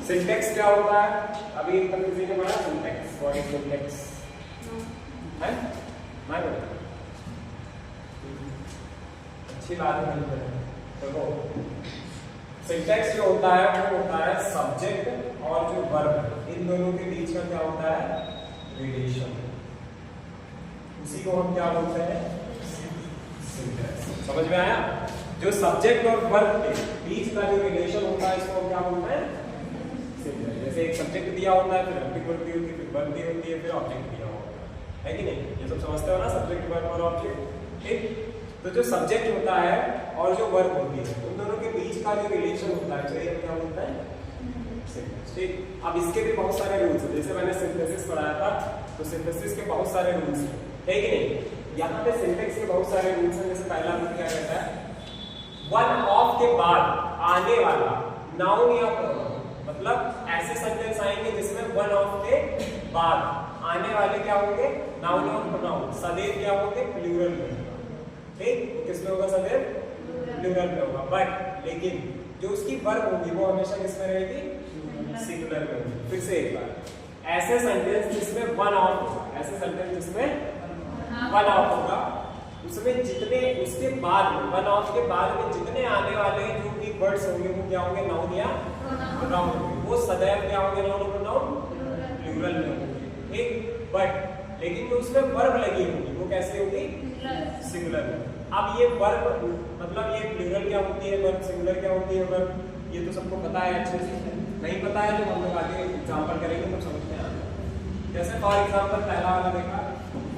Syntax क्या होता है? अभी तक किसी ने पढ़ा सिंटेक्स? What is syntax? है मैं बोलता अच्छी बात है। देखो सिंटेक्स जो होता है वो होता है सब्जेक्ट और जो वर्ब, इन दोनों के बीच का क्या होता है? रिलेशन। उसी को हम क्या बोलते हैं? सिंटेक्स। समझ में आया? जो सब्जेक्ट और वर्ब के बीच का जो रिलेशन होता है इसको हम क्या बोलते हैं? सिंटेक्स। जैसे एक सब्जेक्ट दिया होता है, फिर ऑब्जेक्ट होती है, फिर वर्ब दी होती है, फिर ऑब्जेक्ट दिया होता है कि नहीं? ये सब समझते हो ना, सब्जेक्ट वर्ब और ऑब्जेक्ट। ठीक, तो जो सब्जेक्ट होता है और जो वर्ब होती है उन दोनों के बीच का जो रिलेशन होता है चाहिए क्या बोलता है? सिंटेक्स। ठीक, अब इसके भी बहुत सारे रूल्स हैं। जैसे मैंने सिंथेसिस पढ़ाया था, तो सिंथेसिस के बहुत सारे रूल्स हैं कि नहीं? यहाँ पे सिंटेक्स के बहुत सारे रूल्स हैं। जैसे पहला रूल क्या कहता है? वन ऑफ के बाद आने वाला नाउन या प्रोनाउन, मतलब ऐसे सेंटेंस आएंगे जिसमें वन ऑफ के बाद आने वाले क्या होंगे? नाउन और प्रोनाउन। सदैव क्या होंगे? प्लूरल में। ठीक, किसमें होगा? सदैव प्लूरल में होगा। बट लेकिन जो उसकी वर्ब होगी वो हमेशा किसमें रहेगी? सिंगुलर में होगी। फिर से एक बार, ऐसे सेंटेंस जिसमें वन ऑफ होगा, ऐसे सेंटेंस जिसमें वन ऑफ होगा, उसमें जितने उसके बाद वन ऑफ के बाद में जितने आने वाले जो भी वर्ड्स होंगे वो क्या होंगे? नाउन या प्रोनाउन होंगे। वो सदैव क्या होंगे? नाउन और प्रोनाउन प्लूरल में होंगे। ठीक, बट लेकिन जो उसमें वर्ब लगी होगी वो कैसे होगी? सिंगुलर में। अब ये वर्ब मतलब ये प्लूरल क्या होती है, वर्ब सिंगुलर क्या होती है, वर्ब ये तो सबको पता है अच्छे से। नहीं पता है तो हम लोग आगे एग्जांपल करेंगे तो समझ में आएगा। जैसे फॉर एग्जांपल पहला वाला देखा,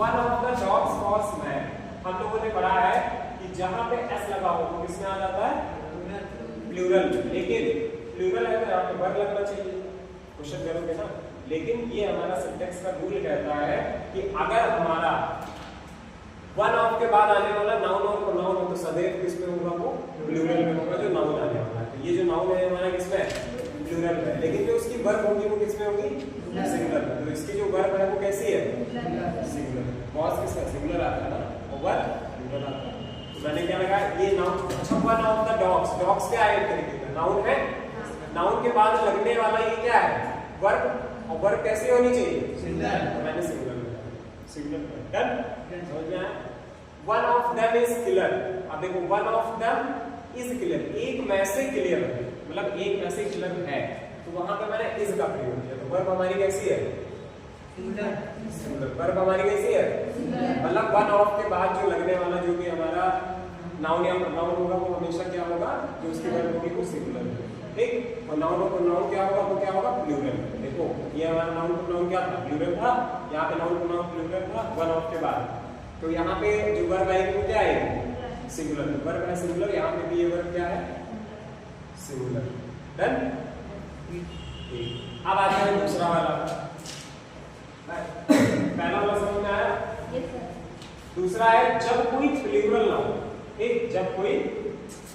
one of the dogs was mad. हम लोगों ने पढ़ा है कि जहां पे एस लगा हो वो किसमें आ जाता है? प्लूरल। लेकिन प्लूरल है तो यहाँ पे वर्ब लगना चाहिए। क्वेश्चन करोगे ना, लेकिन ये हमारा सिंटेक्स का रूल कहता है कि अगर हमारा वन ऑफ के बाद आने वाला नाउन और प्रोनाउन हो तो सदैव किसमें होगा? वो प्लूरल में होगा। जो नाउन आने वाला है, तो ये जो नाउन है हमारा किसमें? प्लूरल में। लेकिन जो उसकी वर्ब होगी वो किसमें होगी? सिंगुलर में। तो इसकी जो वर्ब है वो कैसी है? सिंगुलर। बॉस किसका? सिंगुलर आता है ना, और वर्ब प्लूरल आता है। तो मैंने क्या लगाया? ये नाउन। अच्छा, one of the dogs, dogs क्या है? एक तरीके का नाउन है। नाउन के बाद लगने वाला ये क्या है? वर्ब। और वर्ब कैसी होनी चाहिए? सिंगुलर। तो मैंने सिंगुलर लगाया। Singular done. समझ में आया? One of them is killer. अब देखो, one of them is killer, एक में से क्लियर है, मतलब एक में से किलर है, तो वहां पे मैंने इज का प्रयोग किया। तो वर्ब हमारी कैसी है? सिंगुलर। वर्ब हमारी कैसी है? मतलब वन ऑफ के बाद जो लगने वाला जो भी हमारा नाउन या प्रोनाउन होगा वो हमेशा क्या होगा? जो उसकी वर्ब होगी वो सिंगुलर है। ठीक, और नाउन और प्रोनाउन क्या होगा? वो क्या होगा? प्लूरल। देखो ये हमारा नाउन प्रोनाउन क्या था? प्लूरल था। यहाँ पे नाउन प्रोनाउन प्लूरल था वन ऑफ के बाद। तो यहाँ पे जो वर्ब आएगी वो क्या आएगी? सिंगुलर। वर्ब है सिंगुलर, यहाँ पे भी ये वर्ब क्या है? सिंगुलर। डन। अब आते हैं दूसरा वाला। पहला वाला समझ में आया? दूसरा है जब कोई प्लूरल ना हो। ठीक, जब कोई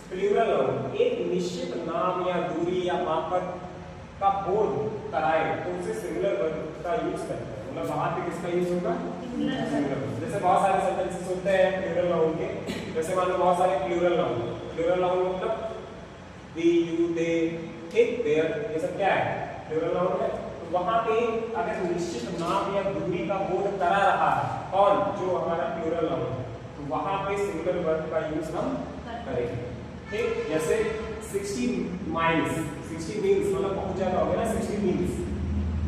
प्लूरल ना हो, एक निश्चित नाम या दूरी या मापक का बोध कराए तो उसे सिंगुलर वर्ब का यूज करते हैं। मतलब वहां पे किसका यूज होगा? सिंगुलर। जैसे बहुत सारे सेंटेंसेस होते हैं प्लूरल नाउन के। जैसे मान लो बहुत सारे प्लूरल नाउन। प्लूरल नाउन मतलब वी, यू, दे, ठीक, देयर, ये सब क्या है? प्लूरल नाउन है। तो वहां पे अगर निश्चित नाम या दूरी का बोध करा रहा है कौन? जो हमारा प्लूरल नाउन है, तो वहां पे सिंगुलर वर्ब का यूज हम करेंगे। ठीक, जैसे 60 माइल्स, 60 मील्स मतलब बहुत ज्यादा हो गया ना। 60 मील्स,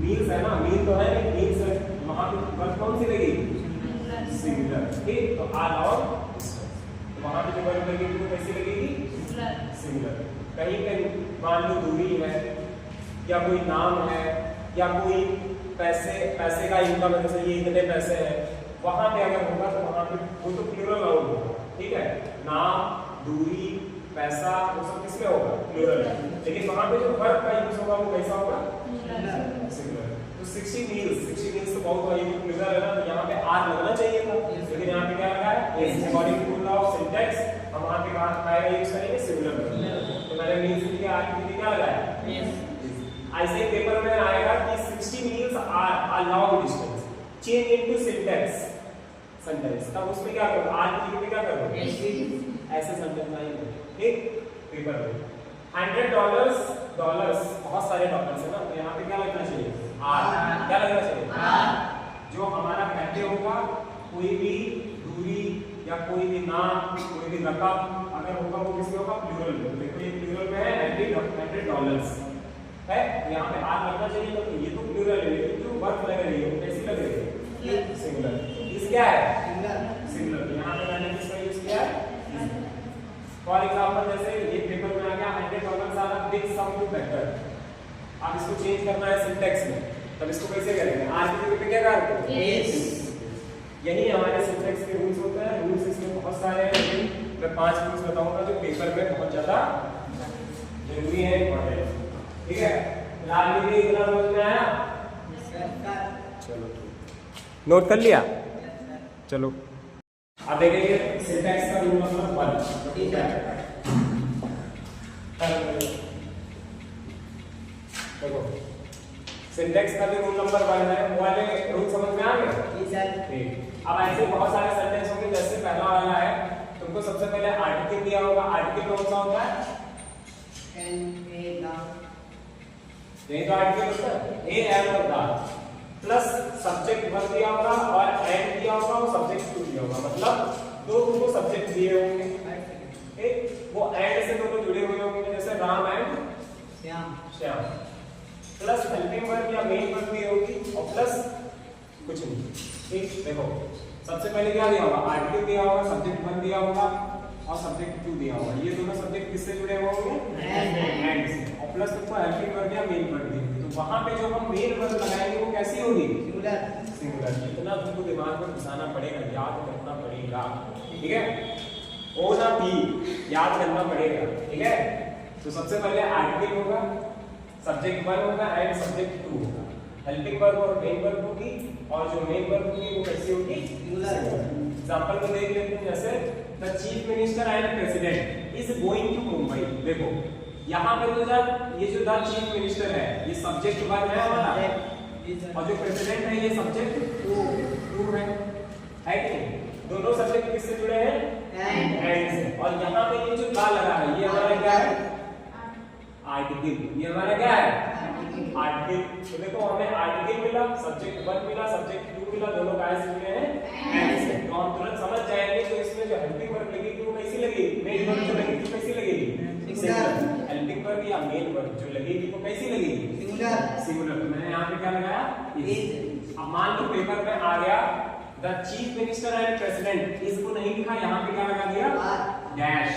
मील्स है ना, मील तो है नहीं, मील्स है। वहां पे वर्ब कौन सी लगेगी? सिंगुलर। ठीक, तो अलाउड, तो वहां पे जो वर्ब लगेगी वो कैसी लगेगी? सिंगुलर। कहीं कहीं मान लो दूरी है या कोई नाम है या कोई पैसे का इनकम है, जैसे ये इतने पैसे हैं, वहां पे अगर होगा तो वहां पे वो तो प्लूरल नाउन होगा। ठीक है, नाम, दूरी, पैसा, वो सब किसमें होगा? प्लूरल। लेकिन वहां पे जो वर्ब का यूज होगा वो कैसा होगा? सिंगुलर। तो 60 मील्स तो बहुत हुआ, ये प्लूरल है ना, तो यहाँ पे आर लगना चाहिए था, लेकिन यहाँ पे क्या लगा है? Is. According to rule of syntax हम वहां पे कहां यूज करेंगे? सिंगुलर। तो मैंने मील्स की आर की जगह क्या लगाया? ऐसे पेपर में आएगा कि 60 miles are a long distance, change into syntax sentence, तब उसमें क्या करो? आर की जगह क्या करो? ऐसे सेंटेंस आएंगे। ठीक, पेपर में $100 बहुत सारे डॉलर्स है ना, तो यहाँ पे क्या लगना चाहिए? आर। क्या लगना चाहिए? जो हमारा पहले होगा कोई भी दूरी या कोई भी नाम, कोई भी रकम अगर होगा वो किसमें होगा? प्लूरल में। देखो ये प्लूरल में है $100 है, यहाँ पे आर लगना चाहिए। तो ये तो प्लूरल है, लेकिन जो वर्ब लग रही है वो कैसी लग रही है? सिंगुलर। इस क्या है? सिंगुलर। यहाँ पे मैंने किसका यूज किया है? फॉर एग्जांपल जैसे ये पेपर में आ गया $100 are big sum to better. अब इसको चेंज करना है सिंटैक्स में, तब इसको कैसे करेंगे? आर की जगह पे क्या करेंगे? यस। यही हमारे सिंटैक्स के रूल्स होते हैं। रूल्स इसमें बहुत सारे हैं, लेकिन मैं 5 रूल्स बताऊंगा जो पेपर में बहुत ज्यादा जरूरी है, इंपॉर्टेंट। ठीक है, फिलहाल ये इतना समझ में आया? चलो नोट कर लिया? चलो अब देखेंगे सिंटैक्स का रूल नंबर 1। ठीक है, देखो सिंटैक्स का जो रूल नंबर 1 है वो वाले रूल समझ में आ गए? जी सर। ठीक, अब ऐसे बहुत सारे सेंटेंस होंगे। जैसे पहला वाला है, तुमको सबसे पहले आर्टिकल दिया होगा। आर्टिकल कौन सा होता है? यही तो आर्टिकल होता है, ए एम और द प्लस सब्जेक्ट 1 दिया होगा और एंड दिया होगा और सब्जेक्ट 2 दिया होगा। मतलब दो तुमको सब्जेक्ट दिए होंगे, ठीक, वो एंड से दोनों जुड़े हुए होंगे, जैसे Ram and Shyam. Plus helping verb या मेन वर्ब भी होगी और प्लस कुछ नहीं। ठीक, देखो सबसे पहले क्या दिया होगा? आर्टिकल दिया होगा, सब्जेक्ट 1 दिया होगा और सब्जेक्ट 2 दिया होगा। ये दोनों सब्जेक्ट किससे जुड़े हुए होंगे? एंड से। और प्लस तुमको हेल्पिंग वर्ब या मेन वर्ब दी। तो वहां पे जो हम मेन वर्ब लगाएंगे वो कैसी होगी? सिंगुलर। इतना तुमको दिमाग में घुसाना पड़ेगा, याद करना पड़ेगा। ठीक है, ओ ना पी याद करना पड़ेगा। ठीक है, तो सबसे पहले आर्टिकल होगा, सब्जेक्ट 1 होगा एंड सब्जेक्ट 2 होगा। हेल्पिंग वर्ब और मेन वर्ब होगी, और जो मेन वर्ब होगी वो कैसी होगी? एग्जांपल को देख लेते हैं। जैसे the chief minister and president is going to Mumbai. देखो यहाँ पे तो जब ये जो द चीफ मिनिस्टर है ये सब्जेक्ट 1 है हमारा, और जो प्रेसिडेंट है ये सब्जेक्ट 2 है कि नहीं? दोनों सब्जेक्ट किससे जुड़े हैं? एंड से। और यहाँ पे ये जो ला लगा है ये हमारा क्या है? आर्टिकल। ये हमारा क्या है? आर्टिकल। तो देखो हमें आर्टिकल मिला, सब्जेक्ट 1 मिला, सब्जेक्ट 2 मिला, दोनों काय से जुड़े हैं? एंड से। तो हम तुरंत समझ जाएंगे तो इसमें जो हेल्पिंग वर्ब लगेगी वो कैसी लगेगी? मेन वर्ब जो लगेगी कैसी लगेगी? सिंगुलर। हेल्पिंग वर्ब या मेन वर्ब जो लगेगी वो कैसी लगेगी? सिंगुलर। तो मैंने यहाँ पे क्या लगाया? इज। अब मान लो पेपर में आ गया the chief minister and president, इसको नहीं लिखा, यहाँ पे क्या लगा दिया? डैश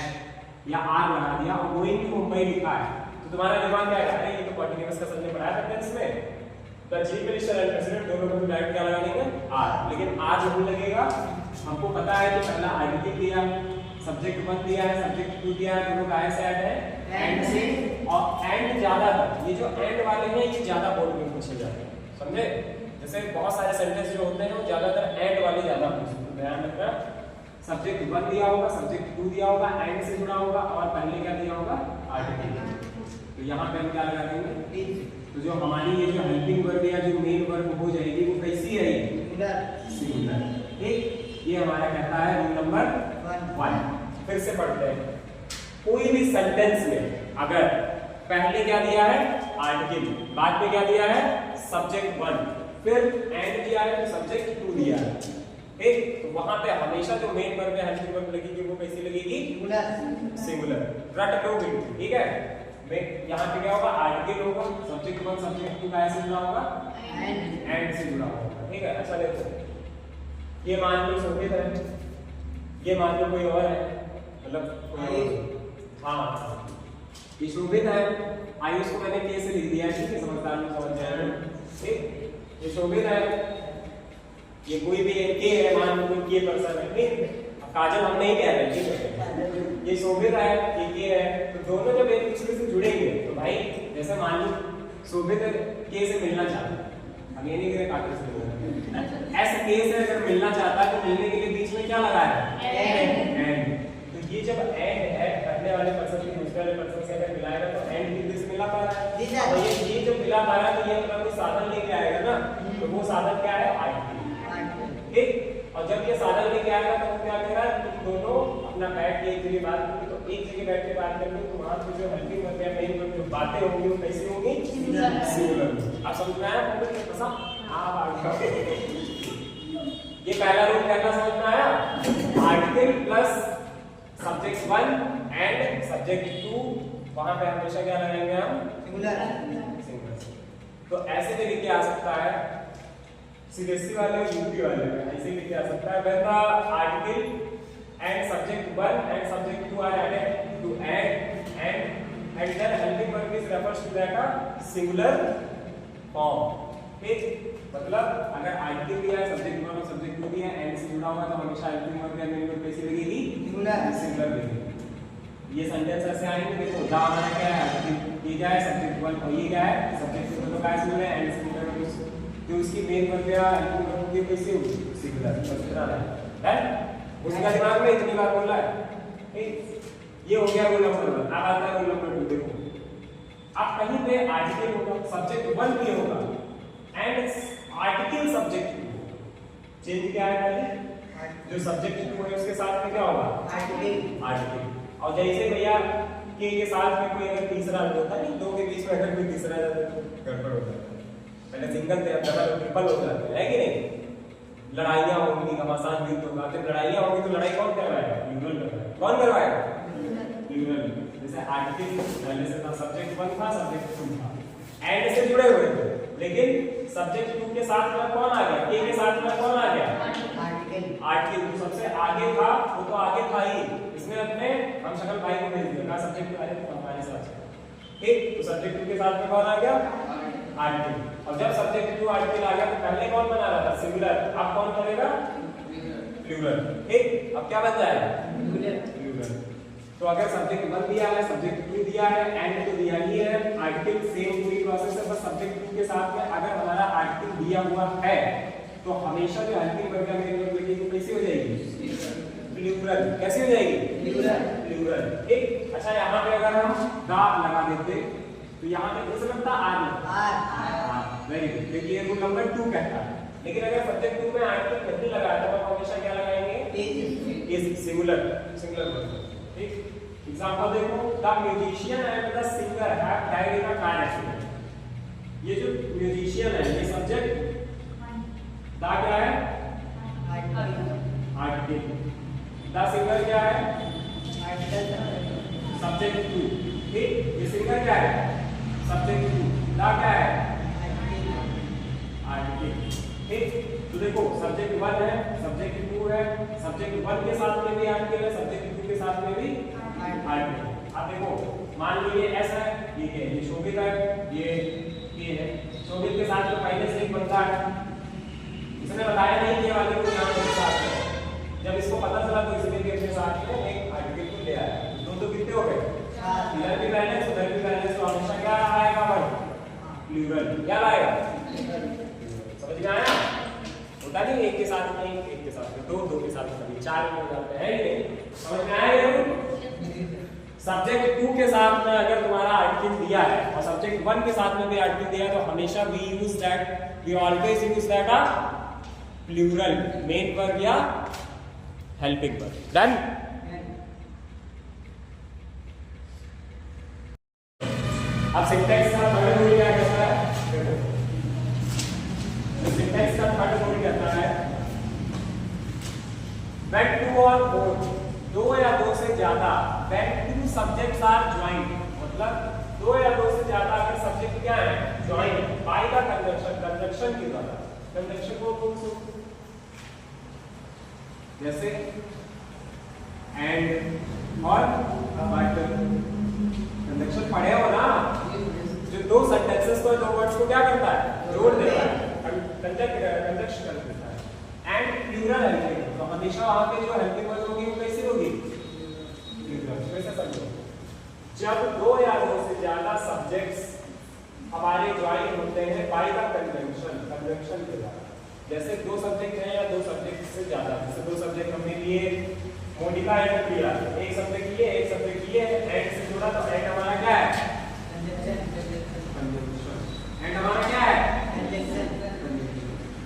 या आर लगा दिया, और गोइंग टू मुंबई लिखा है। तो तुम्हारा दिमाग क्या है? ये तो कॉन्टिन्यूअस का सर ने पढ़ाया था टेंस में, the chief minister and president दोनों को डायरेक्ट क्या लगा देंगे? आर। लेकिन आज जरूर लगेगा, हमको पता है कि पहला आर्टिकल दिया, सब्जेक्ट 1 दिया है, सब्जेक्ट 2 दिया है, दोनों काय से ऐड है? एंड से। और एंड ज्यादातर ये जो एंड वाले हैं ये ज्यादा बोर्ड में पूछे जाते हैं, समझे? जैसे बहुत सारे सेंटेंस जो होते हैं वो ज्यादातर एंड वाले ज्यादा पूछते हैं। ध्यान रखना, सब्जेक्ट 1 दिया होगा, सब्जेक्ट 2 दिया होगा, एंड से जुड़ा होगा, और पहले क्या दिया होगा? आर्टिकल। तो यहाँ पे हम क्या लगा देंगे? तो जो हमारी ये जो हेल्पिंग वर्ब या जो मेन वर्ब हो जाएगी वो कैसी रहेगी? सिंगुलर। ठीक, ये हमारा कहता है रूल नंबर 1। फिर से पढ़ते हैं। कोई भी सेंटेंस में अगर पहले क्या दिया है? आर्टिकल, बाद में क्या दिया है? सब्जेक्ट 1, फिर एंड दिया है तो सब्जेक्ट 2 दिया है, ठीक, तो वहां पे हमेशा जो मेन वर्ब है हेल्पिंग वर्ब लगेगी वो कैसी लगेगी? सिंगुलर। रट लो बिल्कुल, ठीक है। यहाँ पे क्या होगा? आर्टिकल होगा, सब्जेक्ट 1 सब्जेक्ट 2 का ऐसे जुड़ा होगा, एंड से जुड़ा होगा, ठीक है। अच्छा देखो, ये मान लो शोभित है, ये मान लो कोई और है, मतलब हाँ ये शोभित है, आई उसको मैंने के से लिख दिया है, ठीक है, समझदार लोग समझ जाए, ठीक। ये शोभित है, ये कोई भी के है, मान लो कोई के पर्सन है, ठीक। काजल हम नहीं कह रहे, ठीक है, ये शोभित है, ये के है, तो दोनों जब एक दूसरे से जुड़ेंगे तो भाई जैसे मान लो शोभित के से मिलना चाहता है, हम ये नहीं कह रहे काजल से मिलना, ऐसे के से अगर मिलना चाहता है तो मिलने के लिए बीच में क्या लगा है? एंड। तो ये जब एंड है, पहले वाले पर्सन से दूसरे वाले पर्सन से अगर मिलाएगा तो एंड किससे से मिला पा रहा है, और ये जब मिला पा रहा है तो ये अपना कोई साधन लेके आएगा ना, तो वो साधन क्या है? आईटी, ठीक। और जब ये साधन लेके आएगा तो क्या कह रहा है? तुम दोनों अपना बैठ के एक जगह बात करेंगे, तो एक जगह बैठ के बात करेंगे तो वहां पे जो हेल्पिंग वर्ब या मेन वर्ब जो बातें होंगी वो कैसी होंगी, सिंगुलर। आप समझ में आया पसंद? हाँ, ये पहला रूल कहना समझ में आया, article plus subject 1 and subject 2, वहां पे हमेशा क्या लगाएंगे हम, सिंगुलर। तो ऐसे भी लिखे आ सकता है, सीबीएसई वाले और यूपी वाले ऐसे लिखे आ सकता है, when the article and subject 1 and subject 2 are added to and then helping verb is refers to that singular form। ठीक, मतलब अगर आर्टिकल भी है, सब्जेक्ट 1 और सब्जेक्ट 2 भी है, एंड से जुड़ा हुआ है, तो हमेशा हेल्पिंग वर्ब या मेन वर्ब कैसी लगेगी, सिंगुलर लगेगी। ये सेंटेंस ऐसे आएंगे, देखो दा हमारा क्या है, ये क्या है, सब्जेक्ट 1 और ये क्या है, सब्जेक्ट 2, तो क्या सिंगुलर है, एंड से जो उसकी मेन वर्ब या हेल्पिंग वर्ब होगी कैसे होगी, सिंगुलर। बस इतना है, उसका दिमाग में इतनी बार बोल रहा है। ठीक, ये हो गया रूल नंबर 1। अब आता है रूल नंबर 2। देखो अब कहीं पे आर्टिकल होगा, सब्जेक्ट 1 भी होगा एंड आर्टिकल सब्जेक्ट 2, चेंज क्या है पहले, जो सब्जेक्ट 2 है उसके साथ में क्या होगा, आर्टिकल। और जैसे भैया के साथ में कोई अगर तीसरा होता है, दो के बीच में अगर कोई तीसरा जाता है तो गड़बड़ हो जाता है, पहले सिंगल थे, अब डबल ट्रिपल हो जाते हैं, कि नहीं। लड़ाइयाँ होंगी, घमासान युद्ध होगा, जब लड़ाइयाँ होंगी तो लड़ाई कौन करवाएगा, प्लूरल करवाएगा। कौन करवाएगा, प्लूरल। जैसे आर्टिकल पहले से था, सब्जेक्ट 1 था, सब्जेक्ट 2 था, एंड से जुड़े हुए थे, लेकिन सब्जेक्ट 2 के साथ में कौन आ गया, के साथ में कौन आ गया, आर्टिकल। जो सबसे आगे था वो तो आगे था ही, इसमें अपने हम शक्ल भाई को भेज दिया, सब्जेक्ट 2 आ जाए हमारे साथ। ठीक, तो सब्जेक्ट 2 के साथ में कौन आ गया, आर्टिकल। और जब सब्जेक्ट 2 आर्टिकल आ गया तो पहले कौन बना रहा था, सिंगुलर, अब कौन करेगा, प्लूरल। ठीक, अब क्या बन जाएगा, प्लूरल। तो अगर सब्जेक्ट 1 दिया है, सब्जेक्ट 2 दिया है, एंड तो दिया ही है, आर्टिकल सेम पूरी प्रोसेस है, बस सब्जेक्ट 2 के साथ में अगर हमारा आर्टिकल दिया हुआ है तो हमेशा जो हेल्पिंग वर्ब या मेन वर्ब लगेगी वो कैसी हो जाएगी, प्लूरल। कैसी हो जाएगी, प्लूरल। ठीक, अच्छा यहाँ पे अगर हम दा लगा देते तो यहाँ पे कैसे लगता, आर। वेरी गुड, क्योंकि ये रूल नंबर 2 कहता है। लेकिन अगर सब्जेक्ट 2 में आर्टिकल नहीं लगाया तो हम हमेशा क्या लगाएंगे, सिंगुलर वर्ब। ठीक, एग्जांपल देखो, the musician and the singer have died in a car accident. ये जो म्यूजिशियन है ये सब्जेक्ट, द क्या है, आर्टिकल। द सिंगर क्या है, सब्जेक्ट 2। ठीक, ये सिंगर क्या है, सब्जेक्ट 2, दा क्या है, आर्टिकल। ठीक, तो देखो सब्जेक्ट 1 है, सब्जेक्ट 2 है, सब्जेक्ट 1 के साथ में भी आर्टिकल है, सब्जेक्ट 2 के साथ में भी आर्टिकल। अब देखो मान लीजिए ऐसा है, ये क्या है, ये शोभित है, ये है, शोभित के साथ में पहले से एक बंदा है, इसने बताया नहीं कि वाले को यहाँ पे साथ है, जब इसको पता चला तो इसने भी अपने साथ में एक आर्टिकल को ले आया। तो कितने हो गए, इधर भी बैलेंस उधर भी बैलेंस, तो हमेशा क्या आएगा भाई, प्लूरल। क्या आएगा, समझ में आया, होता नहीं एक के साथ में एक के साथ में दो के साथ में 4 हो जाते हैं, ये समझ में आया। सब्जेक्ट 2 के साथ में अगर तुम्हारा आर्टिकल दिया है और सब्जेक्ट 1 के साथ में भी आर्टिकल दिया है तो हमेशा we always use that a plural main verb या हेल्पिंग वर्ब। डन। अब सिंटैक्स का थर्ड रूल क्या कहता है, सिंटैक्स का थर्ड रूल कहता है when two or more, दो या दो से ज्यादा, when two subjects are joined, मतलब दो या दो से ज्यादा अगर सब्जेक्ट क्या है, joined by the conjunction के द्वारा, conjunction को जैसे and और but, कंजंक्शन पढ़े हो ना, जो दो सेंटेंसेस को दो वर्ड्स को क्या करता है, जोड़ देता है, कंजंक्शन कर देता है। एंड प्लूरल हेल्पिंग, तो हमेशा वहां पे जो हेल्पिंग वर्ड होगी वो कैसी होगी, प्लूरल। कैसे समझो, जब दो या दो से ज्यादा सब्जेक्ट्स हमारे ज्वाइन होते हैं बाय द कंजंक्शन के द्वारा, जैसे दो सब्जेक्ट हैं या दो सब्जेक्ट से ज्यादा, जैसे दो सब्जेक्ट हमने लिए मोनिका एंड प्रिया, एक सब्जेक्ट लिए एक सब्जेक्ट लिए, एंड से जुड़ा तो एंड हमारा क्या है, एंड हमारा क्या है,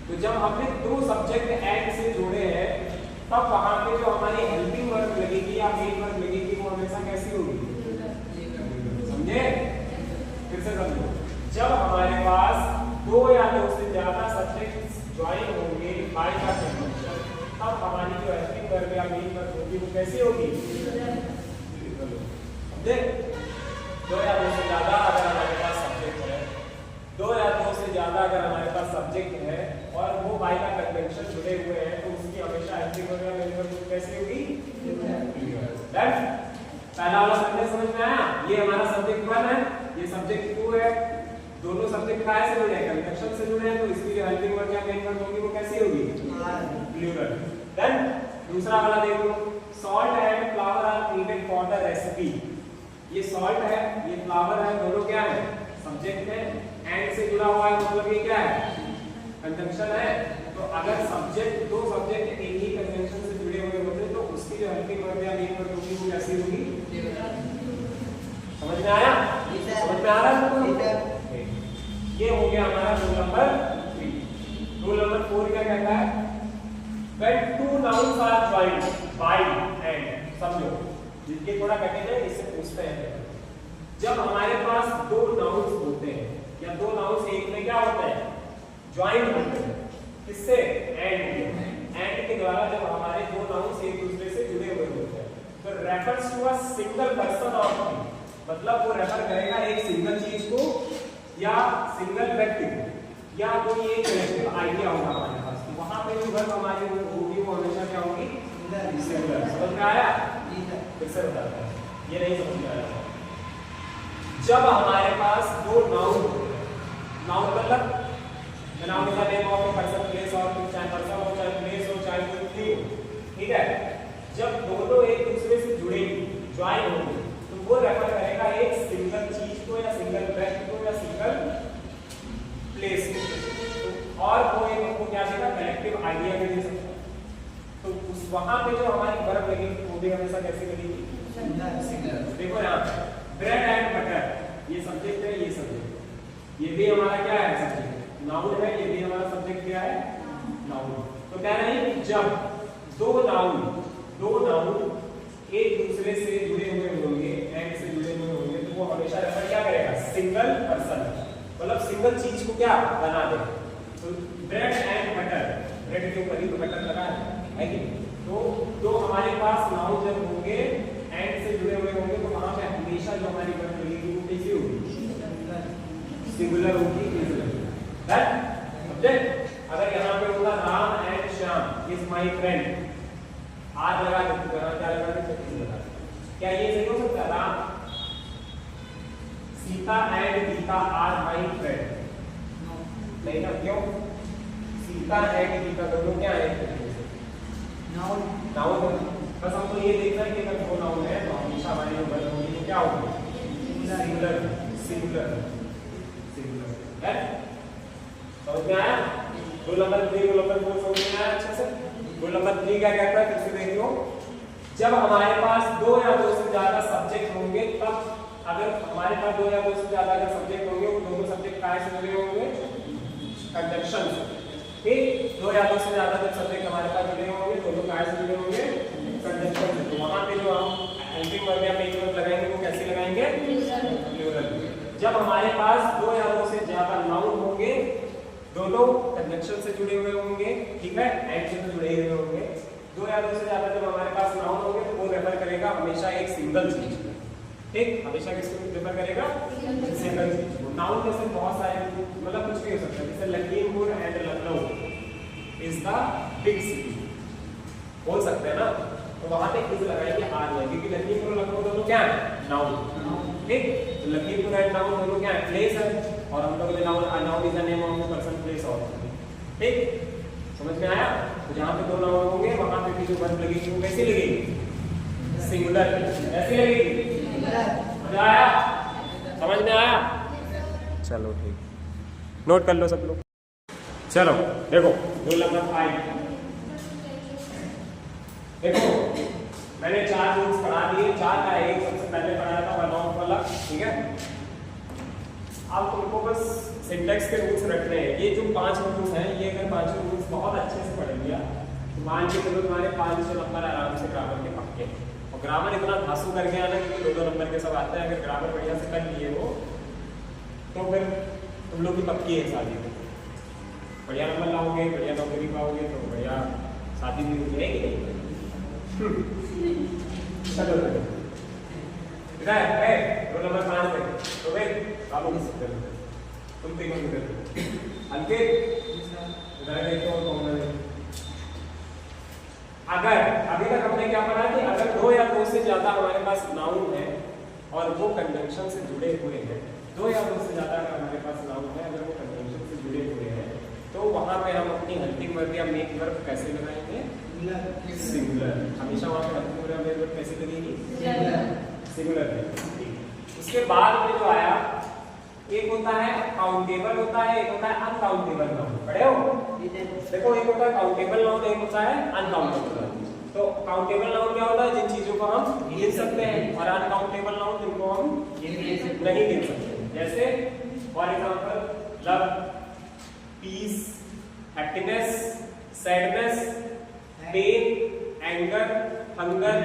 तो जब हमने दो सब्जेक्ट एंड से जोड़े हैं तब वहां पे जो हमारी हेल्पिंग वर्ब लगेगी या पहला वाला सेंटेंस समझ में आया? ये हमारा सब्जेक्ट 1 है, ये सब्जेक्ट 2 है। दोनों सब्जेक्ट काय से जुड़े हैं? कंजंक्शन से जुड़े हैं, तो इसकी जो हेल्पिंग वर्ब या मेन वर्ब होगी वो कैसी होगी? प्लूरल। देन दूसरा वाला देखो, salt and flower are needed for the recipe. ये सॉल्ट है, ये फ्लावर है, दोनों क्या है? सब्जेक्ट है, एंड से जुड़ा हुआ है, मतलब ये क्या है? कंजंक्शन है। तो अगर सब्जेक्ट, दो सब्जेक्ट एक ही कंजंक्शन से जुड़े हुए होते तो उसकी जो हेल्पिंग वर्ब या मेन वर्ब होगी वो कैसी होगी? समझ में आया? समझ में आ रहा है? ये हो गया हमारा रूल नंबर 3। रूल नंबर 4 क्या कहता है? When two nouns are joined by and, समझो जिसके थोड़ा कठिन है इससे पूछते हैं। जब हमारे पास दो नाउन्स होते हैं या दो नाउन्स एक में क्या होते हैं? ज्वाइन होते हैं। किससे? एंड के द्वारा जब हमारे दो नाउन्स एक दूसरे से जुड़े हुए होते हैं तो refers to a single person और थिंग, मतलब वो रेफर करेगा एक सिंगल चीज को या सिंगल व्यक्ति को या कोई एक कलेक्टिव आइडिया होगा हमारे पास। तो वहां पे जो वर्ब हमारी होगी वो हमेशा क्या होगी? सिंगुलर। समझ में आया? फिर से बताता हूं, ये नहीं समझ में आया। जब हमारे पास दो नाउन होते हैं, नाउन मतलब नाउन का नेम ऑफ पर्सन, प्लेस और चाहे पर्सन हो चाहे प्लेस हो चाहे कोई थिंग, ठीक है? जब दोनों एक दूसरे से जुड़ेंगे, ज्वाइन होंगे, तो वो रेफर करेगा एक सिंगल चीज को या सिंगल व्यक्ति को या सिंगल प्लेस को, और वो एक उनको क्या देगा? कलेक्टिव आइडिया भी दे सकता है। तो उस वहां पे जो हमारी वर्ब लगेगी वो भी हमेशा कैसे लगेगी? सिंगल। देखो यहाँ पे ब्रेड एंड बटर, ये सब्जेक्ट है, ये सब्जेक्ट, ये भी हमारा क्या है? सब्जेक्ट। नाउन है, ये भी हमारा सब्जेक्ट क्या है? नाउन। तो कह रहे हैं कि जब दो नाउन एक दूसरे से जुड़े हुए होंगे, एंड से जुड़े हुए होंगे, तो वो हमेशा रेफर क्या करेगा? सिंगल पर्सन, मतलब सिंगल चीज को क्या बना दे। तो ब्रेड एंड बटर, ब्रेड के ऊपर ही तो बटर लगा है कि? तो हमारे पास नाउन जब होंगे एंड से जुड़े हुए होंगे तो वहां पे हमेशा जो हमारी वर्ब लगेगी वो कैसी होगी? सिंगुलर होगी। सब्जेक्ट अगर यहाँ पे होगा Ram and Shyam is my friend, आज लगा देते क्या लगा देते? क्या ये सही हो सकता है? Ram Sita and Gita are my friend, नहीं ना? क्यों? सीता एंड गीता दोनों क्या है? नाउन। बस हमको ये देखना है कि अगर दो नाउन है तो हमेशा हमारी जो वर्ब होगी तो क्या होगी? सिंगुलर। है? समझ में आया? रूल नंबर 3, रूल नंबर 4 समझ में आया अच्छे से? रूल नंबर 3 क्या कहता है? फिर से देख लो। जब हमारे पास दो या दो से ज्यादा सब्जेक्ट होंगे, तब अगर हमारे पास दो या दो से ज्यादा अगर सब्जेक्ट होंगे वो दोनों सब्जेक्ट काय से जुड़े होंगे? कंजंक्शन से। ठीक, दो या दो से ज्यादा जब सब्जेक्ट हमारे पास जुड़े होंगे दोनों काय से जुड़े होंगे? कंजंक्शन से। तो वहां पे जो हम हेल्पिंग वर्ब या मेन वर्ब लगाएंगे वो कैसे लगाएंगे? प्लूरल। जब हमारे पास दो या दो से ज्यादा नाउन होंगे, दोनों कंजंक्शन से जुड़े हुए होंगे, ठीक है, एंड से तो जुड़े हुए होंगे, दो या दो से ज्यादा जब हमारे पास नाउन होंगे तो वो रेफर करेगा हमेशा एक सिंगल चीज को। ठीक, हमेशा किसको रेफर करेगा? सिंगल चीज को। नाउन जैसे बहुत सारे, मतलब कुछ भी हो सकता है, जैसे Lakhimpur and Lucknow is the big city, बोल सकते हैं ना? तो वहां पे किस लगाएंगे? आर में, क्योंकि लखीमपुर और लखनऊ दोनों क्या है? नाउन। ठीक, तो लखीमपुर एंड नाउन दोनों क्या है? प्लेस है, और हम लोग noun is the name of the person, place और। ठीक, समझ में आया? तो जहां पे दो नाउन होंगे वहां पे भी जो वर्ब लगेगी वो कैसी लगेगी? सिंगुलर। ऐसी लगेगी। मजा आया? समझ में आया? चलो ठीक, नोट कर लो सब लोग। चलो देखो रूल नंबर 5। देखो मैंने 4 रूल्स पढ़ा दिए, 4 का एक सबसे पहले पढ़ाया था वन ऑफ वाला, ठीक है? अब तुमको बस सिंटैक्स के रूल्स रखने हैं। ये जो 5 रूल्स हैं, ये अगर 5 रूल्स बहुत अच्छे से पढ़ लिया तो मान के चलो तुम्हारे 500 नंबर आराम से ग्रामर के पक्के। और ग्रामर इतना धांसू करके आना क्योंकि 2-2 नंबर के सब आते हैं। अगर ग्रामर बढ़िया से कर लिए वो तो फिर तुम लोग की पक्की है शादी, बढ़िया नंबर लाओगे, बढ़िया नौकरी पाओगे, तो बढ़िया शादी भी हो जाएगी। चलो रोल नंबर 5 पे तो भाई बाबू किस कर तुम तीनों की कर अंकित इधर देखो कौन है? अगर अभी तक हमने क्या पढ़ा कि अगर दो या दो से ज्यादा हमारे पास नाउन है और वो कंजंक्शन से जुड़े हुए हैं, दो या दो से ज्यादा अगर हमारे पास नाउन है, अगर वो कंजंक्शन से जुड़े हुए हैं, तो वहां पे हम अपनी हेल्पिंग वर्ब या मेक वर्ब कैसे लगाएंगे? सिंगुलर। हमेशा वहां पे हेल्पिंग वर्ब या मेक वर्ब कैसे लगेगी? सिंगुलर। उसके बाद में जो आया, एक होता है काउंटेबल होता है, एक होता है अनकाउंटेबल नाउन। पढ़े हो? देखो, एक होता है काउंटेबल नाउन, एक होता है अनकाउंटेबल नाउन। तो काउंटेबल नाउन क्या होता है? जिन चीजों को हम गिन सकते हैं, और अनकाउंटेबल नाउन जिनको हम नहीं गिन सकते। जैसे for example love, peace, happiness, sadness, pain, anger, hunger,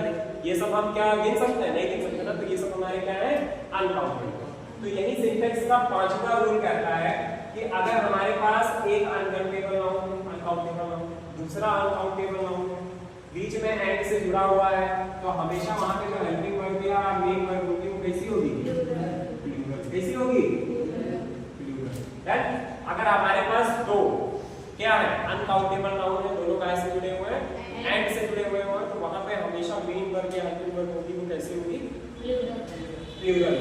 ये सब हम क्या गिन सकते हैं? नहीं गिन सकते ना। तो ये सब हमारे क्या है? अनकाउंटेबल। तो यही सिंटैक्स का 5वां रूल कहता है कि अगर हमारे पास एक अनकाउंटेबल नाउन, अनकाउंटेबल नाउन, दूसरा अनकाउंटेबल नाउन, बीच में एंड से जुड़ा हुआ है, तो हमेशा वहां पे जो हेल्पिंग वर्ब या मेन वर्ब होगी वो कैसी होगी? प्लूरल। कैसी होगी? प्लूरल। अगर हमारे पास दो क्या है? अनकाउंटेबल नाउन है, दोनों काय से जुड़े हुए हैं? एंड से जुड़े हुए हैं, तो वहां पे हमेशा मेन वर्ब या हेल्पिंग वर्ब होगी, वो कैसी होगी? प्लूरल।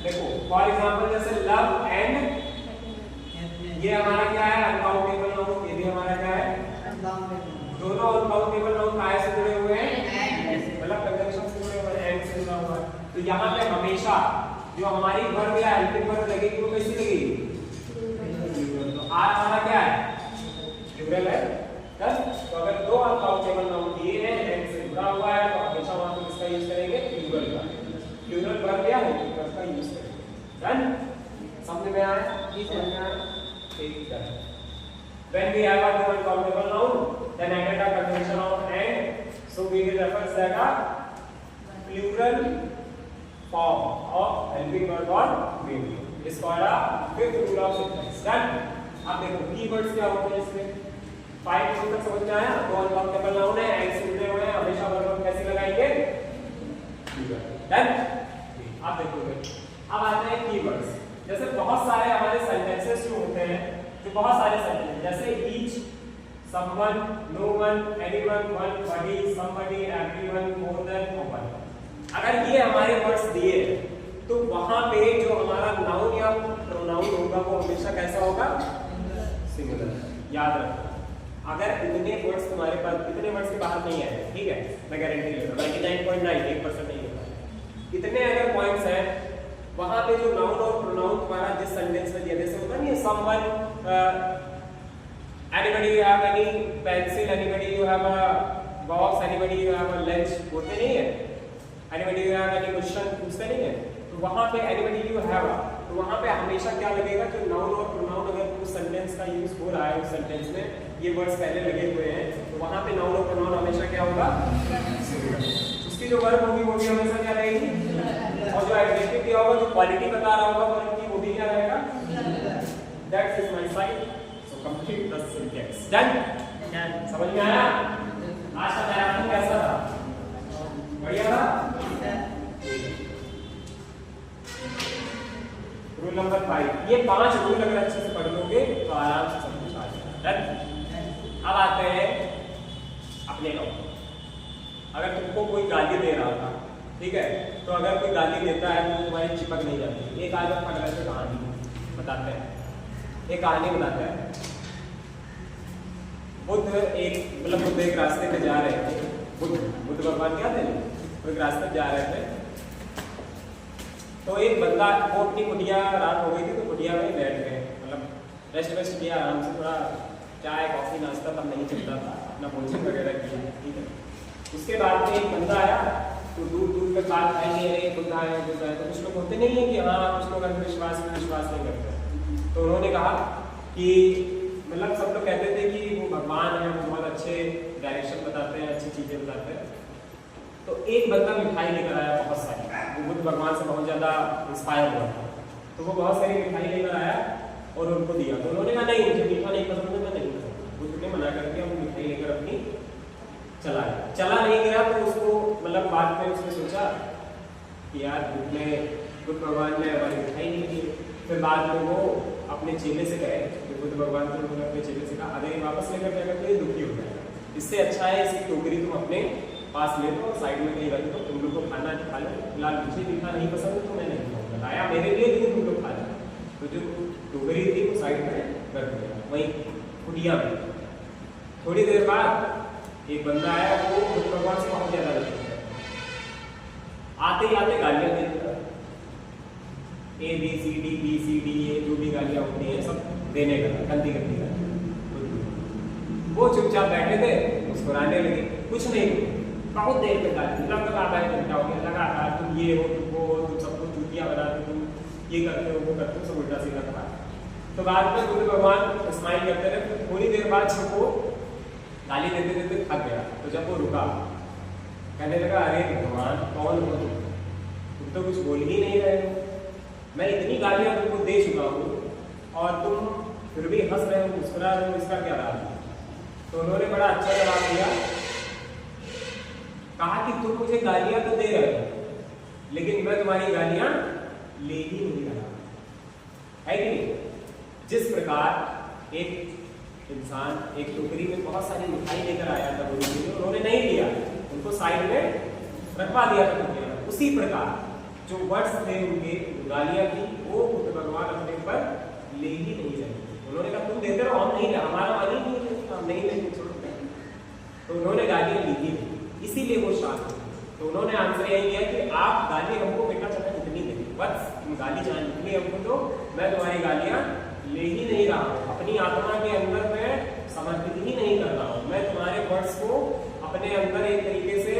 देखो फॉर एग्जांपल जैसे लव एंड, ये हमारा क्या है? Uncountable noun. ये भी हमारा क्या है? दोनों अनकाउंटेबल नाउन काय से जुड़े हुए हैं? मतलब कंजंक्शन से जुड़े हुए हैं, एंड से जुड़ा हुआ है। तो यहाँ पे हमेशा जो हमारी वर्ब या हेल्पिंग वर्ब लगेगी वो कैसी लगेगी? तो आर हमारा क्या है? प्लूरल है। तो अगर दो अनकाउंटेबल नाउन दिए हैं, एंड से जुड़ा हुआ है, तो हमेशा वहां पे किसका यूज करेंगे? प्लूरल का। प्लूरल वर्ब या हेल्पिंग वर्ब का यूज करेंगे। डन? समझ में आया? समझ में आया? ठीक है। When we have a two uncountable noun, then added a conjunction of and, so we will refer that a plural form of helping verb or main verb is called a fifth rule of syntax. Done? अब देखो keywords क्या होते हैं इसमें? 5 rule तक समझ में आया? दो uncountable noun है, and से जुड़े हुए हैं, हमेशा वर्ब कैसे लगाएंगे? डन? आप देखोगे। अब आते हैं कीवर्ड्स। जैसे बहुत सारे हमारे सेंटेंसेस जो होते हैं, जो बहुत सारे सेंटेंस जैसे each, someone, no one, anyone, one, body, somebody, everyone, more than, no one। अगर ये हमारे वर्ड्स दिए तो वहां पे जो हमारा नाउन या प्रोनाउन होगा वो हमेशा कैसा होगा? सिंगुलर। याद रखो, अगर इतने वर्ड्स तुम्हारे पास, इतने वर्ड्स के बाहर नहीं आए, ठीक है, मैं गारंटी लेता हूं 99.98% नहीं होगा। इतने अगर पॉइंट्स हैं, वहां पे जो नाउन और प्रोनाउन तुम्हारा जिस सेंटेंस में दिया, जैसे होता नहीं है someone, anybody you have any pencil, anybody you have a box, anybody you have a lunch, बोलते नहीं है? anybody you have any question पूछते नहीं है? तो वहां पे anybody you have a, तो वहां पे हमेशा क्या लगेगा? जो नाउन और प्रोनाउन अगर उस सेंटेंस का यूज हो रहा है, उस सेंटेंस में ये वर्ड्स पहले लगे हुए हैं, तो वहां पे नाउन और प्रोनाउन हमेशा क्या होगा? उसकी जो वर्ब होगी वो भी हमेशा क्या रहेगी? और जो एडजेक्टिव दिया होगा, जो क्वालिटी बता रहा होगा वर्ब की, वो भी क्या रहेगा? That's is my side. So complete the syntax. Done? समझ में आया? आज का मैराथन कैसा था? बढ़िया था? रूल नंबर 5, ये 5 रूल अगर अच्छे से पढ़ लोगे तो आराम से सब कुछ आ जाएगा। डन? अब आते हैं अपने टॉपिक। अगर तुमको कोई गाली दे रहा था, ठीक है, तो अगर कोई गाली देता है तो तुम्हारी चिपक नहीं जाती। एक आदमी पकड़ से कहानी बताते हैं, एक कहानी बताते हैं। बुद्ध एक रास्ते पे जा रहे थे। बुद्ध भगवान क्या थे? वो एक रास्ते पे जा रहे थे, तो एक बंदा, वो अपनी कुटिया, रात हो गई थी तो कुटिया में बैठ गए, मतलब रेस्ट वेस्ट किया आराम से, थोड़ा चाय कॉफी नाश्ता तब नहीं चलता था, अपना भोजन वगैरह किया, ठीक है। उसके बाद में एक बंदा आया, तो दूर दूर पे बात आएंगे, अरे बुद्ध आए, तो कुछ लोग होते नहीं है कि हाँ, कुछ लोग अंधविश्वास में विश्वास नहीं करते। तो उन्होंने कहा कि मतलब सब लोग कहते थे कि वो भगवान है, वो बहुत अच्छे डायरेक्शन बताते हैं, अच्छी चीजें बताते हैं। तो एक बंदा मिठाई लेकर आया बहुत सारी, वो बुद्ध भगवान से बहुत ज्यादा इंस्पायर हुआ था, तो वो बहुत सारी मिठाई लेकर आया और उनको दिया। तो उन्होंने कहा नहीं, मुझे मीठा नहीं पसंद है, मैं नहीं पसंद। बुद्ध ने मना कर दिया, वो मिठाई लेकर अपनी चला नहीं गया। तो उसको मतलब बाद में उसने सोचा कि यार बुद्ध भगवान ने हमारी मिठाई नहीं दी। फिर बाद में वो अपने चेले से कहे, बुद्ध भगवान ने अपने चेले से कहा, अरे वापस लेकर जाएगा तो ये दुखी हो जाएगा, इससे अच्छा है इसकी टोकरी तुम अपने पास ले लो और साइड में कहीं रख दो, तुम लोग को खाना है खा लो। फिलहाल मुझे मीठा नहीं पसंद है तो मैं नहीं खाऊंगा, लाया मेरे लिए लेकिन तुम लोग खा लो। तो जो टोकरी थी वो साइड में रख दिया वहीं कुटिया में। थोड़ी देर बाद एक बंदा आया, वो बुद्ध भगवान से बहुत ज्यादा लगा, आते ही आते गालियां देने लगा, ABCD ये जो भी गालियां होती हैं सब देने लगा, गंदी गंदी गालियां। वो चुपचाप बैठे थे, मुस्कुराने लगे, कुछ नहीं। बहुत देर में गाली, लगभग आधा एक घंटा हो गया लगातार, तुम ये हो, तुम वो हो, तुम सबको चूतियां बनाते, तुम ये करते हो, वो करते हो, सब उल्टा सीधा कहा। तो बाद में बुद्ध भगवान स्माइल करते रहे। तो थोड़ी देर बाद जब वो गाली देते देते थक गया, तो जब वो रुका, कहने लगा, अरे भगवान कौन हो तुम तो कुछ बोल ही नहीं रहे हो, मैं इतनी गालियां तुमको दे चुका हूँ और तुम फिर भी हंस रहे हो, मुस्कुरा रहे हो, इसका क्या राज है? तो उन्होंने बड़ा अच्छा जवाब दिया, कहा कि तुम मुझे गालियां तो दे रहे हो लेकिन मैं तुम्हारी गालियां ले ही नहीं रहा, है कि नहीं? जिस प्रकार एक इंसान एक टोकरी में बहुत सारी मिठाई लेकर आया था गुरु जी ने, उन्होंने नहीं लिया, उनको साइड में रखवा दिया था टोकरी में, उसी प्रकार जो वर्ड्स थे उनके, गालियां थी, वो बुद्ध भगवान अपने ऊपर ले ही नहीं रहे। उन्होंने कहा तुम देते रहो, हम नहीं ले, हमारा मन ही नहीं, हम नहीं लेंगे, छोड़ो। तो उन्होंने गालियां ली ही नहीं, इसीलिए वो शांत थे। तो उन्होंने आंसर यही दिया कि आप गाली हमको बेटा चाहे इतनी देंगे, बस तुम गाली चाहे इतनी हमको दो, मैं तुम्हारी गालियां ले ही नहीं रहा हूँ, अपनी आत्मा के अंदर मैं समर्पित ही नहीं कर रहा हूँ, मैं तुम्हारे वर्ड्स को अपने अंदर एक तरीके से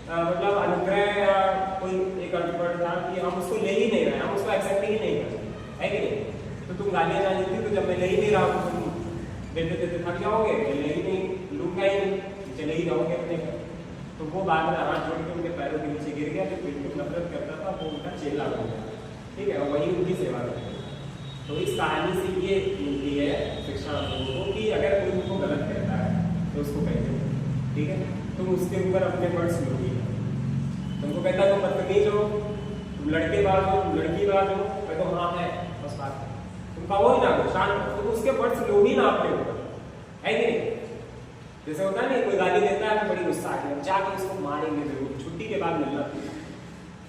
मतलब अनुग्रह या कोई एक अल्टरनेट था कि हम उसको ले ही नहीं रहे, हम उसको एक्सेप्ट ही नहीं कर रहे, है कि नहीं? तो तुम गालियां जान देती, तो जब मैं ले ही नहीं रहा हूँ तुम देते देते थक जाओगे, मैं ले ही नहीं लूंगा ही नहीं, चले ही जाओगे अपने घर। तो वो बाद में हाथ जोड़ के उनके पैरों के नीचे गिर गया, जो बिल्कुल नफरत करता था वो उनका चेला बन गया, ठीक है, और वही उनकी सेवा करते। तो इस कहानी से ये मिलती है शिक्षा हम लोगों को कि अगर कोई उनको गलत कहता है तो उसको कह दो, ठीक है, तुम उसके ऊपर अपने वर्ड्स लोगी। तुमको कहता है तुम बदतमीज हो, तुम लड़केबाज हो, तुम लड़कीबाज हो, मैं तो हाँ है, बस बात है, तुम कहो ही ना, शांत, तुम उसके वर्ड्स लो ही ना अपने ऊपर, है कि नहीं? जैसे होता है ना, कोई गाली देता है तो बड़ी गुस्सा आती है, जाके उसको मारेंगे जरूर, छुट्टी के बाद मिलना,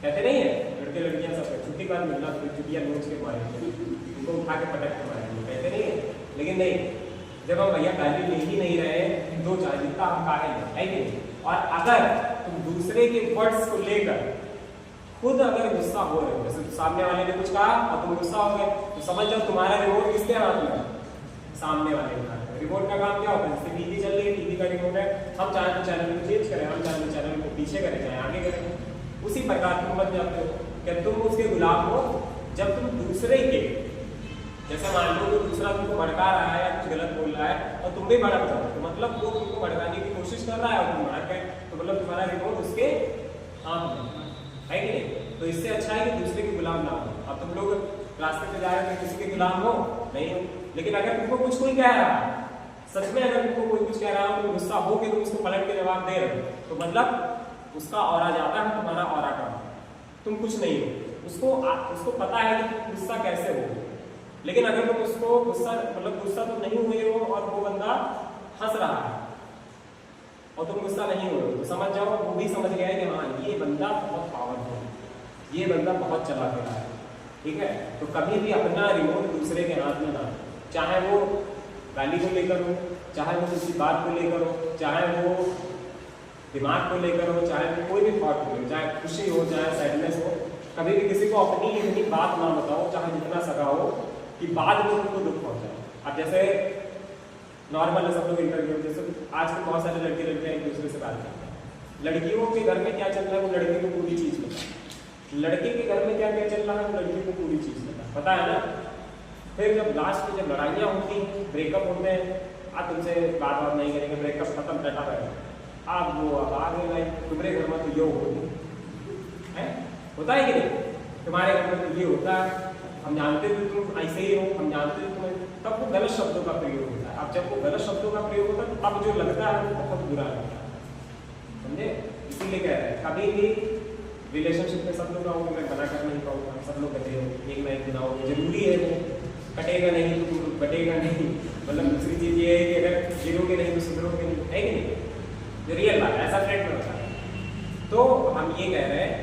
कहते नहीं है लड़के लड़कियां सब, छुट्टी के बाद मिलना, तो छुट्टियां नोच के मारेंगे, उनको उठा के पटक के मारेंगे, कहते नहीं है? लेकिन नहीं, जब हम भैया गाली ले ही नहीं रहे, दो चार जितना हम काहे नहीं, है कि नहीं? और अगर तुम दूसरे के वर्ड्स को लेकर खुद अगर गुस्सा हो रहे हो, जैसे सामने वाले ने कुछ कहा और तुम गुस्सा हो गए, तो समझ जाओ तुम्हारा रिमोट किसके हाथ में है? सामने वाले के हाथ में। रिमोट का काम क्या होता है? जैसे टीवी चल रही है, टीवी का रिमोट है, हम चाहे तो चैनल को चेंज करें, हम चाहे तो चैनल को पीछे करें, चाहे आगे करें, उसी प्रकार तुम बन जाते हो। क्या तुम उसके गुलाम हो? जब तुम दूसरे के, जैसे मान लो कि दूसरा तुमको भड़का रहा है या कुछ गलत बोल रहा है और तुम भी भड़क जाओ, तो मतलब वो तुमको भड़काने की कोशिश कर रहा है और तुम भड़क गए, तो मतलब तुम्हारा रिमोट उसके हाथ में है कि नहीं? तो इससे अच्छा है कि दूसरे के गुलाम ना हो। अब तुम लोग रास्ते पे जा रहे हो, किसी के गुलाम हो नहीं हो, लेकिन अगर तुमको कुछ कोई कह रहा है, सच में अगर तुमको कोई कुछ कह रहा हो, तो गुस्सा हो के तुम उसको पलट के जवाब दे रहे हो, तो मतलब उसका ऑरा जाता है, तुम्हारा ऑरा का, तुम कुछ नहीं हो। उसको पता है कि गुस्सा कैसे हो, लेकिन अगर तुम उसको गुस्सा मतलब गुस्सा तो नहीं हुए हो और वो बंदा हंस रहा है और तुम गुस्सा नहीं हो, तो समझ जाओ वो भी समझ गया है कि हाँ ये बंदा बहुत पावरफुल है, ये बंदा बहुत चला फिरा है, ठीक है? तो कभी भी अपना रिमोट दूसरे के हाथ में ना, चाहे वो गाली को लेकर हो, चाहे वो किसी बात को लेकर हो, चाहे वो दिमाग को लेकर हो, चाहे वो कोई भी थॉट हो, चाहे खुशी हो, चाहे सैडनेस हो, कभी भी किसी को अपनी इतनी बात ना बताओ, चाहे जितना सका हो, कि बाद में उनको दुख पहुंचाए। अब जैसे नॉर्मल सब लोग इंटरव्यू, जैसे आजकल बहुत सारे लड़के लड़कियां एक दूसरे से बात करते हैं, लड़कियों के घर में क्या चल रहा है वो लड़के को पूरी चीज पता है, लड़के के घर में क्या क्या चल रहा है वो लड़की को पूरी चीज पता है ना। फिर जब लास्ट में जब लड़ाइयाँ होती हैं, ब्रेकअप होते हैं, आज तुमसे बात नहीं करेंगे, ब्रेकअप खत्म, डटा रहेगा, आप वो अब आ गए तुम्हारे घर में तो ये होता है कि नहीं, तुम्हारे घर में तो ये होता है, हम जानते थे तुम ऐसे ही हो, हम जानते थे तुम्हें, तब वो गलत शब्दों का प्रयोग होता है। अब जब वो गलत शब्दों का प्रयोग होता है तब जो लगता है वो बहुत बुरा लगता है, समझे? इसीलिए कह रहे हैं कभी भी रिलेशनशिप में सब लोग आओगे, मैं मना कर नहीं पाऊंगा, सब लोग कहते हो एक ना एक दिन आओगे, जरूरी है वो, कटेगा नहीं तो बटेगा नहीं, मतलब दूसरी चीज ये है कि अगर गिरोगे नहीं तो सुधरोगे नहीं, है कि नहीं? जो रियल बात है, ऐसा फ्रेंड में होता है। तो हम ये कह रहे हैं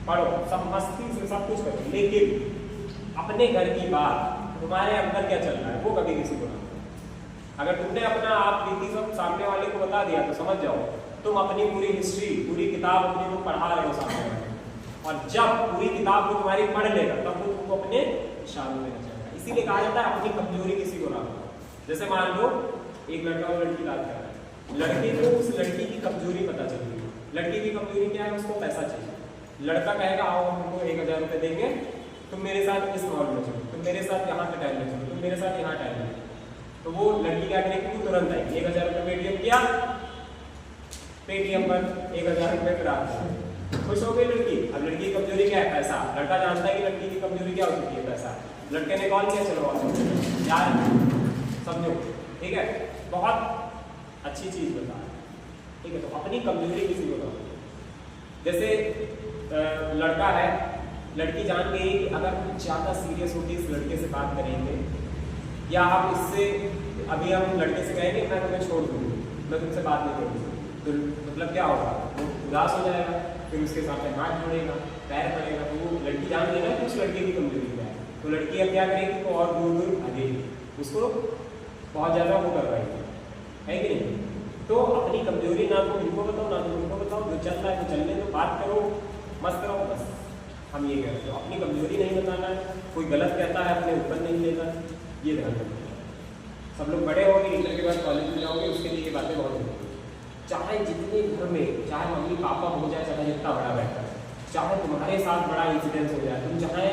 पढ़ो, सब मस्ती से सब कुछ करो, लेकिन अपने घर की बात, तुम्हारे अंदर क्या चल रहा है वो कभी किसी को ना बताओ। अगर तुमने अपना आप बीती सब सामने वाले को बता दिया तो समझ जाओ तुम अपनी पूरी हिस्ट्री, पूरी किताब अपनी को पढ़ा रहे हो सामने वाले, और जब पूरी किताब को तुम्हारी पढ़ लेगा तब वो तुमको अपने इशारों में नचाएगा। इसीलिए कहा जाता है अपनी कमजोरी किसी को ना बताओ। जैसे मान लो एक लड़का और लड़की बात कर रहा है, लड़के को उस लड़की की कमजोरी पता चल गई। लड़की की कमजोरी क्या है? उसको पैसा चाहिए। लड़का कहेगा आओ हम तुमको 1000 रुपये देंगे, तुम मेरे साथ इस मॉल में चलो, तुम मेरे साथ यहाँ पे टहलने चलो, तुम मेरे साथ यहाँ टहलने। तो वो लड़की क्या करेगी? वो तुरंत आएगी, 1000 रुपये पेटीएम किया, पेटीएम पर 1000 रुपये करा, खुश हो गई लड़की। अब लड़की की कमजोरी क्या है? पैसा। लड़का जानता है कि लड़की की कमजोरी क्या हो चुकी है? पैसा। लड़के ने कॉल किया, चलो यार समझो, ठीक है, बहुत अच्छी चीज बता, ठीक है। तो अपनी कमजोरी किसी को ना, जैसे लड़का है, लड़की जान गई कि अगर हम ज़्यादा सीरियस होकर इस लड़के से बात करेंगे, या हम इससे अभी हम लड़के से कहेंगे मैं तुम्हें छोड़ दूँगी, मैं तुमसे बात नहीं करूँगी, तो मतलब क्या होगा? वो उदास हो जाएगा, फिर उसके साथ में हाथ जोड़ेगा, पैर पड़ेगा। तो वो लड़की जान लेना कि उस लड़के की कमजोरी क्या है। तो लड़की अब क्या करेगी? तो और दूर दूर भागेगी, उसको बहुत ज़्यादा वो करवाएगी, है कि नहीं? तो अपनी कमजोरी ना तो इनको बताओ ना तो उनको बताओ, जो चल रहा है वो चलने दो, बात करो, मस्त रहो, बस हम ये कहते हैं। अपनी कमजोरी नहीं बताना है, कोई गलत कहता है अपने ऊपर नहीं लेना, ये ध्यान रखना। सब लोग बड़े होंगे, इंटर के बाद कॉलेज में जाओगे, उसके लिए ये बातें बहुत होती हैं। चाहे जितने घर में, चाहे मम्मी पापा हो जाए, चाहे जितना बड़ा बैठा है, चाहे तुम्हारे साथ बड़ा इंसिडेंस हो जाए, तुम चाहे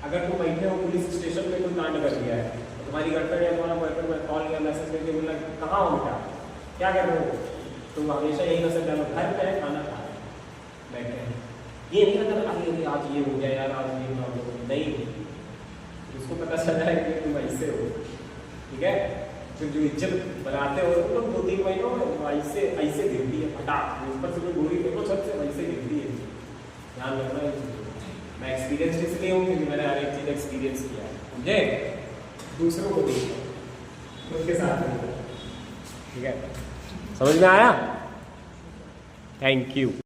अगर तुम बैठे हो पुलिस स्टेशन में कोई कांड कर दिया है, तो तुम्हारी गर्लफ्रेंड या तुम्हारा बॉयफ्रेंड कॉल या मैसेज करके बोला कहाँ हो बेटा, क्या कर रहे हो, तुम हमेशा यही मैसेज डालो घर पे है, खाना खा बैठे हैं। ये नहीं मतलब अरे आज ये हो गया यार, आज ये प्रॉब्लम नहीं, उसको पता चल जाए कि तुम ऐसे हो, ठीक है। फिर जो इज्जत बनाते हो तो 2-3 महीनों में ऐसे ऐसे गिरती है, फटाक ऊपर से कोई गोली फेंको छत से, वैसे गिरती है। ध्यान रखना है। मैं एक्सपीरियंस इसलिए हूँ क्योंकि मैंने हर एक चीज़ एक्सपीरियंस किया है, मुझे दूसरों को देखा उनके साथ में, ठीक है। समझ में आया? Thank you.